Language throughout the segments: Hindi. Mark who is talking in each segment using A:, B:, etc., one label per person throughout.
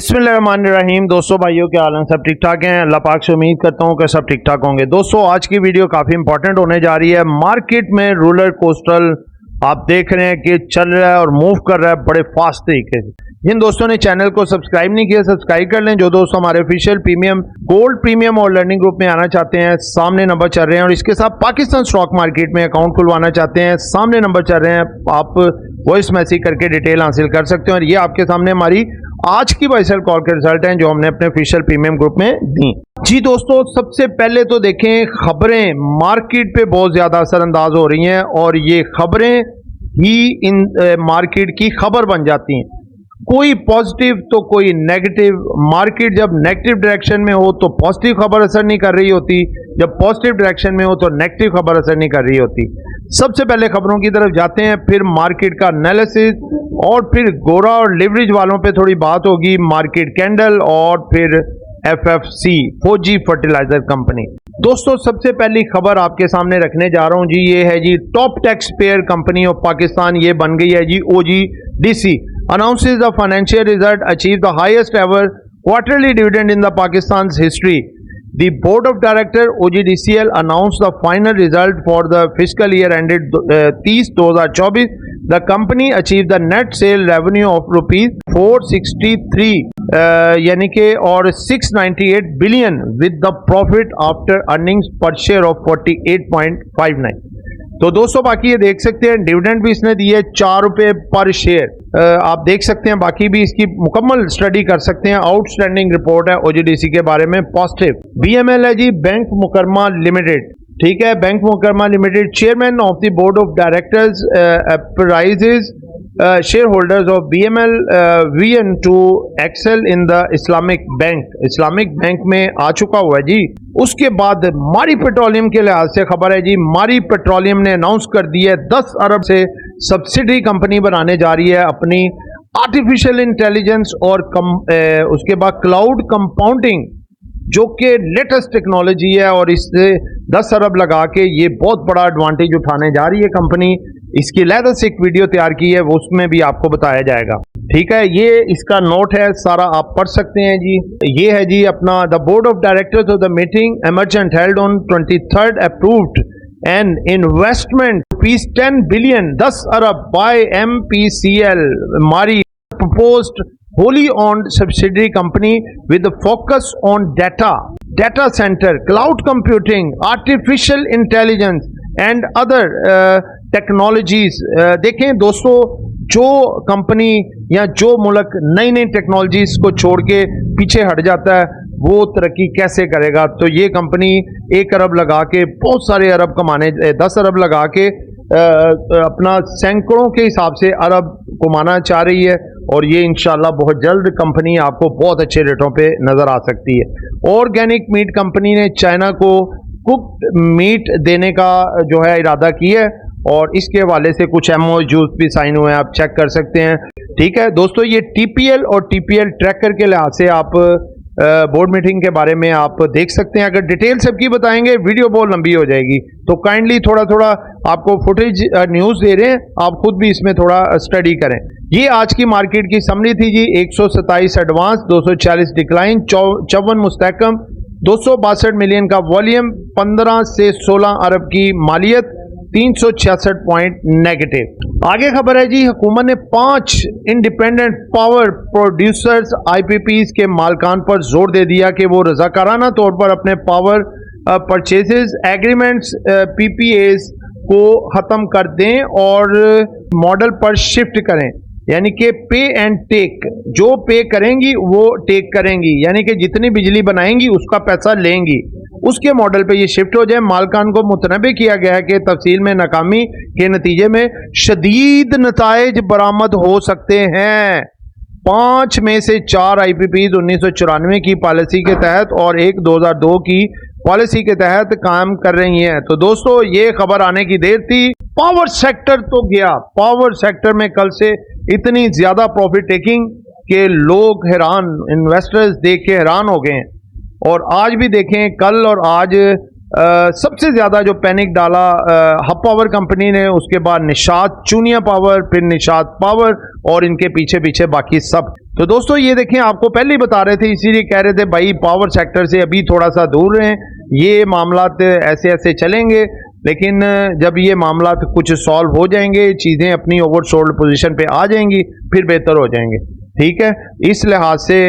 A: बिस्मिल्लाहिर्रहमानिर्रहीम। दोस्तों भाइयों क्या हाल है, सब ठीक ठाक हैं। अल्लाह पाक से उम्मीद करता हूं कि सब ठीक ठाक होंगे। दोस्तों आज की वीडियो काफ़ी इंपॉर्टेंट होने जा रही है। मार्केट में रोलर कोस्टर आप देख रहे हैं कि चल रहा है और मूव कर रहा है बड़े फास्ट तरीके से। जिन दोस्तों ने चैनल को सब्सक्राइब नहीं किया सब्सक्राइब कर लें। जो दोस्त हमारे ऑफिशियल प्रीमियम गोल्ड प्रीमियम और लर्निंग ग्रुप में आना चाहते हैं, सामने नंबर चल रहे हैं। और इसके साथ पाकिस्तान स्टॉक मार्केट में अकाउंट खुलवाना चाहते हैं, सामने नंबर चल रहे हैं। आप वॉइस मैसेज करके डिटेल हासिल कर सकते हैं। और ये आपके सामने हमारी आज की बाय सेल कॉल के रिजल्ट हैं जो हमने अपने ऑफिशियल प्रीमियम ग्रुप में दी। जी दोस्तों, सबसे पहले तो देखें, खबरें मार्केट पे बहुत ज्यादा असरअंदाज हो रही हैं और ये खबरें ही इन मार्केट की खबर बन जाती हैं। कोई पॉजिटिव तो कोई नेगेटिव। मार्केट जब नेगेटिव डायरेक्शन में हो तो पॉजिटिव खबर असर नहीं कर रही होती, जब पॉजिटिव डायरेक्शन में हो तो नेगेटिव खबर असर नहीं कर रही होती। सबसे पहले खबरों की तरफ जाते हैं, फिर मार्केट का एनालिसिस और फिर गोरा और लिवरेज वालों पे थोड़ी बात होगी, मार्केट कैंडल और फिर FFC फौजी फर्टिलाइजर कंपनी। दोस्तों सबसे पहली खबर आपके सामने रखने जा रहा हूं जी, ये है जी top tax payer company of Pakistan. ये बन गई है जी OGDC। announces the financial result achieved the highest ever quarterly dividend in the Pakistan's history. The board of directors OGDCL announced the final result for the fiscal year ended 30/2024. The company achieved the net sale revenue of rupees 463 यानी कि और 698 billion with the profit after earnings per share of 48.59। तो दोस्तों बाकी ये देख सकते हैं, डिविडेंड भी इसने दिए 4 रुपए पर शेयर। आप देख सकते हैं, बाकी भी इसकी मुकम्मल स्टडी कर सकते हैं। आउटस्टैंडिंग रिपोर्ट है OGDC के बारे में पॉजिटिव। BML है जी बैंक मुकरमा लिमिटेड, ठीक है। Bank Makramah limited chairman of the board of directors apprises shareholders of BML VN to excel in the Islamic bank में आ चुका हुआ है जी। उसके बाद मारी पेट्रोलियम के लिहाज से खबर है जी, मारी पेट्रोलियम ने अनाउंस कर दिया है 10 अरब से सब्सिडी कंपनी बनाने जा रही है अपनी आर्टिफिशियल इंटेलिजेंस और उसके बाद क्लाउड कंपाउंडिंग जो कि लेटेस्ट टेक्नोलॉजी है, और इससे 10 अरब लगा के ये बहुत बड़ा एडवांटेज उठाने जा रही है कंपनी। इसकी अलग से एक वीडियो तैयार की है, वो उसमें भी आपको बताया जाएगा, ठीक है। ये इसका नोट है, सारा आप पढ़ सकते हैं जी। ये है जी अपना the board of directors of the meeting emergent held on 23rd approved an investment ₹10 billion 10 अरब बाय MPCL मारी proposed wholly owned subsidiary company with a focus on data center, cloud computing, artificial intelligence and other technologies। देखें दोस्तों, जो कंपनी या जो मुल्क नई नई टेक्नोलॉजीज को छोड़ के पीछे हट जाता है वो तरक्की कैसे करेगा। तो ये कंपनी 1 अरब लगा के बहुत सारे अरब कमाने, 10 अरब लगा के अपना सैकड़ों के हिसाब से अरब कमाना चाह रही है। और ये इंशाल्लाह बहुत जल्द कंपनी आपको बहुत अच्छे रेटों पे नजर आ सकती है। ऑर्गेनिक मीट कंपनी ने चाइना को कुक्ड मीट देने का जो है इरादा किया है और इसके हवाले से कुछ MOUs भी साइन हुए हैं, आप चेक कर सकते हैं, ठीक है। दोस्तों ये TPL और TPL ट्रैकर के लिहाज से आप बोर्ड मीटिंग के बारे में आप देख सकते हैं। अगर डिटेल सबकी बताएंगे वीडियो बहुत लंबी हो जाएगी, तो काइंडली थोड़ा थोड़ा आपको फुटेज न्यूज़ दे रहे हैं, आप खुद भी इसमें थोड़ा स्टडी करें। ये आज की मार्केट की समरी थी जी। 127 एडवांस, 240 डिक्लाइन, 54 मुस्तहकम, 262 मिलियन का वॉल्यूम, 15 से 16 अरब की मालियत, 366 पॉइंट नेगेटिव। आगे खबर है जी, हुकूमत ने 5 इंडिपेंडेंट पावर प्रोड्यूसर्स IPPs के मालकान पर जोर दे दिया कि वो रजाकाराना तौर पर अपने पावर परचेजेस एग्रीमेंट्स PPAs को ख़त्म कर दें और मॉडल पर शिफ्ट करें, यानी कि पे एंड टेक। जो पे करेंगी वो टेक करेंगी, यानी कि जितनी बिजली बनाएंगी उसका पैसा लेंगी, उसके मॉडल पे ये शिफ्ट हो जाए। मालकान को मुतनबे किया गया है कि तफसील में नाकामी के नतीजे में शदीद नताइज बरामद हो सकते हैं। 5 में से 4 IPPs 1994 की पॉलिसी के तहत और एक 2002 की पॉलिसी के तहत काम कर रही हैं। तो दोस्तों ये खबर आने की देर थी। पावर सेक्टर तो गया, पावर सेक्टर में कल से इतनी ज्यादा प्रॉफिट टेकिंग के लोग हैरान, इन्वेस्टर्स देख के हैरान हो गए हैं। और आज भी देखें, कल और आज सबसे ज्यादा जो पैनिक डाला हब पावर कंपनी ने, उसके बाद निशात चूनिया पावर, फिर निशात पावर और इनके पीछे पीछे बाकी सब। तो दोस्तों ये देखें, आपको पहले ही बता रहे थे, इसीलिए कह रहे थे भाई पावर सेक्टर से अभी थोड़ा सा दूर रहें, ये मामलात ऐसे ऐसे चलेंगे, लेकिन जब ये मामलात कुछ सॉल्व हो जाएंगे, चीज़ें अपनी ओवरसोल्ड पोजीशन पे आ जाएंगी, फिर बेहतर हो जाएंगे। ठीक है, इस लिहाज से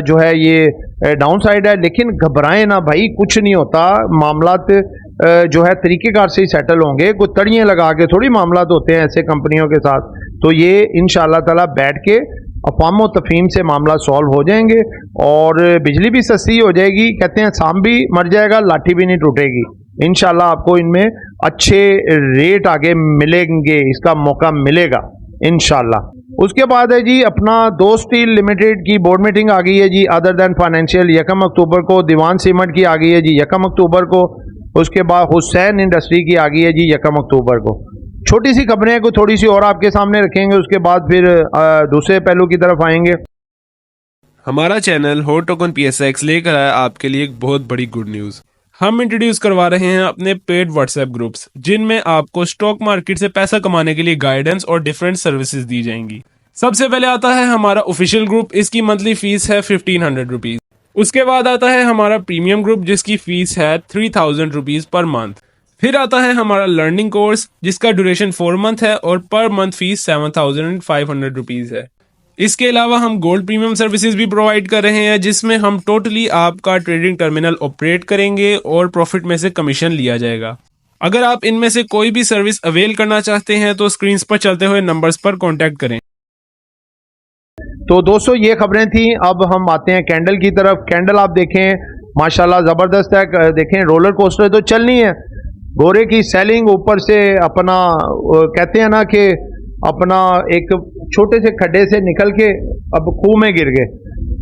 A: जो है ये डाउन साइड है, लेकिन घबराएं ना भाई, कुछ नहीं होता। मामलात जो है तरीक़ेकार से ही सेटल होंगे, कोई तड़ियाँ लगा के थोड़ी मामलात होते हैं ऐसे कंपनियों के साथ। तो ये इंशाअल्लाह ताला बैठ के अफ़वाम व तफ़हीम से मामला सॉल्व हो जाएंगे और बिजली भी सस्ती हो जाएगी। कहते हैं सांप भी मर जाएगा, लाठी भी नहीं टूटेगी। इंशाअल्लाह आपको इनमें अच्छे रेट आगे मिलेंगे, इसका मौका मिलेगा इंशाअल्लाह। उसके बाद है जी अपना दो स्टील लिमिटेड की बोर्ड मीटिंग आ गई है जी, अदर दैन फाइनेंशियल 1 अक्टूबर को। दीवान सीमेंट की आ गई है जी 1 अक्टूबर को। उसके बाद हुसैन इंडस्ट्री की आ गई है जी 1 अक्टूबर को। छोटी सी खबरें को थोड़ी सी और आपके सामने रखेंगे, उसके बाद फिर दूसरे पहलू की तरफ आएंगे।
B: हमारा चैनल हॉट टोकन PSX लेकर आया आपके लिए एक बहुत बड़ी गुड न्यूज़। हम इंट्रोड्यूस करवा रहे हैं अपने पेड व्हाट्सएप ग्रुप्स, जिनमें आपको स्टॉक मार्केट से पैसा कमाने के लिए गाइडेंस और डिफरेंट सर्विसेज दी जाएंगी। सबसे पहले आता है हमारा ऑफिशियल ग्रुप, इसकी मंथली फीस है 1500 रुपीज़। उसके बाद आता है हमारा प्रीमियम ग्रुप, जिसकी फीस है 3000 रुपीज़ पर मंथ। फिर आता है हमारा लर्निंग कोर्स, जिसका ड्यूरेशन 4 मंथ है और पर मंथ फीस 7500 रुपीज़ है। इसके अलावा हम गोल्ड प्रीमियम सर्विसेज भी प्रोवाइड कर रहे हैं, जिसमें हम टोटली आपका ट्रेडिंग टर्मिनल ऑपरेट करेंगे और प्रॉफिट में से कमीशन लिया जाएगा। अगर आप इनमें से कोई भी सर्विस अवेल करना चाहते हैं तो स्क्रीन पर चलते हुए नंबर्स पर कॉन्टैक्ट करें।
A: तो दोस्तों ये खबरें थी। अब हम आते हैं कैंडल की तरफ। कैंडल आप देखें माशाल्लाह ज़बरदस्त है। देखें रोलर कोस्टर तो चलनी है। गोरे की सेलिंग ऊपर से अपना कहते हैं ना कि अपना एक छोटे से खड्डे से निकल के अब खूह में गिर गए।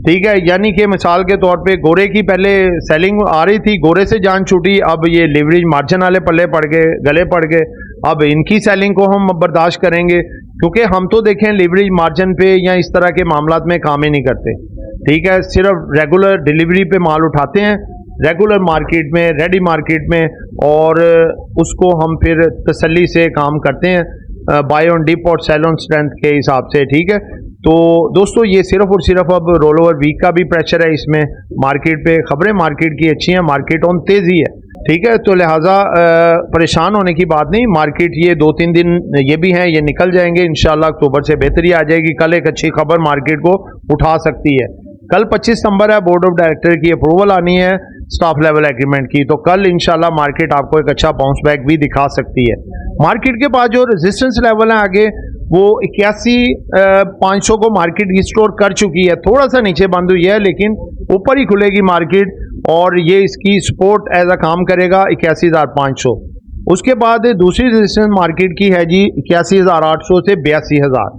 A: ठीक है, यानी कि मिसाल के तौर पे गोरे की पहले सेलिंग आ रही थी, गोरे से जान छूटी, अब ये लिवरेज मार्जिन वाले पल्ले पड़ गए, गले पड़ गए। अब इनकी सेलिंग को हम बर्दाश्त करेंगे, क्योंकि हम तो देखें लिवरेज मार्जिन पे या इस तरह के मामलात में काम ही नहीं करते। ठीक है, सिर्फ रेगुलर डिलीवरी पे माल उठाते हैं, रेगुलर मार्केट में, रेडी मार्केट में, और उसको हम फिर तसल्ली से काम करते हैं बाय ऑन डिप और सेल ऑन स्ट्रेंथ के हिसाब से। ठीक है, तो दोस्तों ये सिर्फ और सिर्फ अब रोल ओवर वीक का भी प्रेशर है इसमें मार्केट पे। खबरें मार्केट की अच्छी हैं, मार्केट ऑन तेजी है। ठीक है, तो लिहाजा परेशान होने की बात नहीं। मार्केट ये 2-3 दिन ये भी हैं, ये निकल जाएंगे इंशाल्लाह। अक्टूबर से बेहतरी आ जाएगी। कल एक अच्छी खबर मार्केट को उठा सकती है। कल 25 सितंबर है, बोर्ड ऑफ डायरेक्टर की अप्रूवल आनी है स्टाफ लेवल एग्रीमेंट की, तो कल इंशाल्लाह मार्केट आपको एक अच्छा बाउंस बैक भी दिखा सकती है। मार्केट के पास जो रेजिस्टेंस लेवल है आगे, वो 81,500 को मार्केट रिस्टोर कर चुकी है। थोड़ा सा नीचे बंद हुई है, लेकिन ऊपर ही खुलेगी मार्केट, और ये इसकी सपोर्ट एज अ काम करेगा 81,500। उसके बाद दूसरी रेजिस्टेंस मार्केट की है जी 81,800 से 82,000।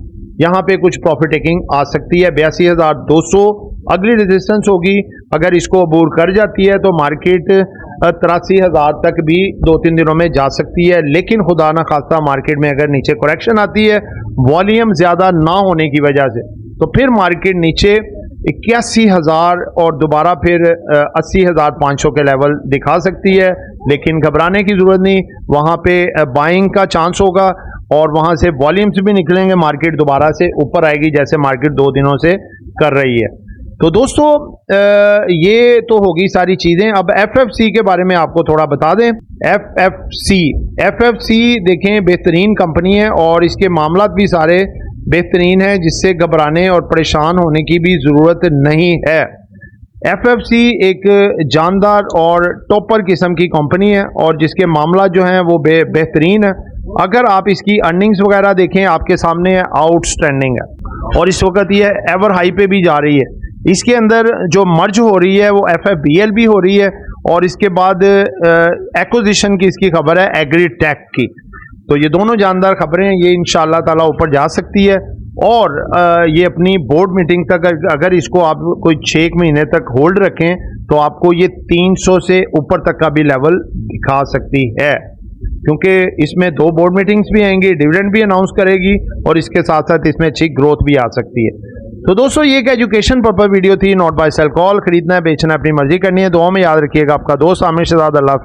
A: यहाँ पे कुछ प्रॉफिट टेकिंग आ सकती है। 82,200 अगली रेजिस्टेंस होगी। अगर इसको अबूर कर जाती है तो मार्केट 83,000 तक भी 2-3 दिनों में जा सकती है। लेकिन खुदा ना खास्ता मार्केट में अगर नीचे करेक्शन आती है वॉल्यूम ज़्यादा ना होने की वजह से, तो फिर मार्केट नीचे 81,000 और दोबारा फिर 80,500 के लेवल दिखा सकती है। लेकिन घबराने की ज़रूरत नहीं, वहाँ पे बाइंग का चांस होगा और वहाँ से वॉल्यूम्स भी निकलेंगे। मार्केट दोबारा से ऊपर आएगी, जैसे मार्केट 2 दिनों से कर रही है। तो दोस्तों ये तो होगी सारी चीज़ें। अब FFC के बारे में आपको थोड़ा बता दें। FFC देखें बेहतरीन कंपनी है और इसके मामलात भी सारे बेहतरीन है, जिससे घबराने और परेशान होने की भी ज़रूरत नहीं है। FFC एक जानदार और टॉपर किस्म की कंपनी है और जिसके मामला जो हैं वो बेहतरीन है। अगर आप इसकी अर्निंग्स वगैरह देखें, आपके सामने आउटस्टैंडिंग है और इस वक्त ये एवर हाई पे भी जा रही है। इसके अंदर जो मर्ज हो रही है वो FFBL भी हो रही है, और इसके बाद एक्विजिशन की इसकी खबर है एग्रीटेक की। तो ये दोनों जानदार खबरें हैं, ये इंशाअल्लाह ताला ऊपर जा सकती है। और ये अपनी बोर्ड मीटिंग तक अगर इसको आप कोई 6 महीने तक होल्ड रखें तो आपको ये 300 से ऊपर तक का भी लेवल दिखा सकती है, क्योंकि इसमें 2 बोर्ड मीटिंग्स भी आएंगी, डिविडेंड भी अनाउंस करेगी और इसके साथ साथ इसमें अच्छी ग्रोथ भी आ सकती है। तो दोस्तों ये एक एजुकेशन पर्पज वीडियो थी, नॉट बाय सेल कॉल। खरीदना है, बेचना है, अपनी मर्जी करनी है। दुआ में याद रखिएगा। आपका दोस्त आमिर शहजाद। अल्लाह।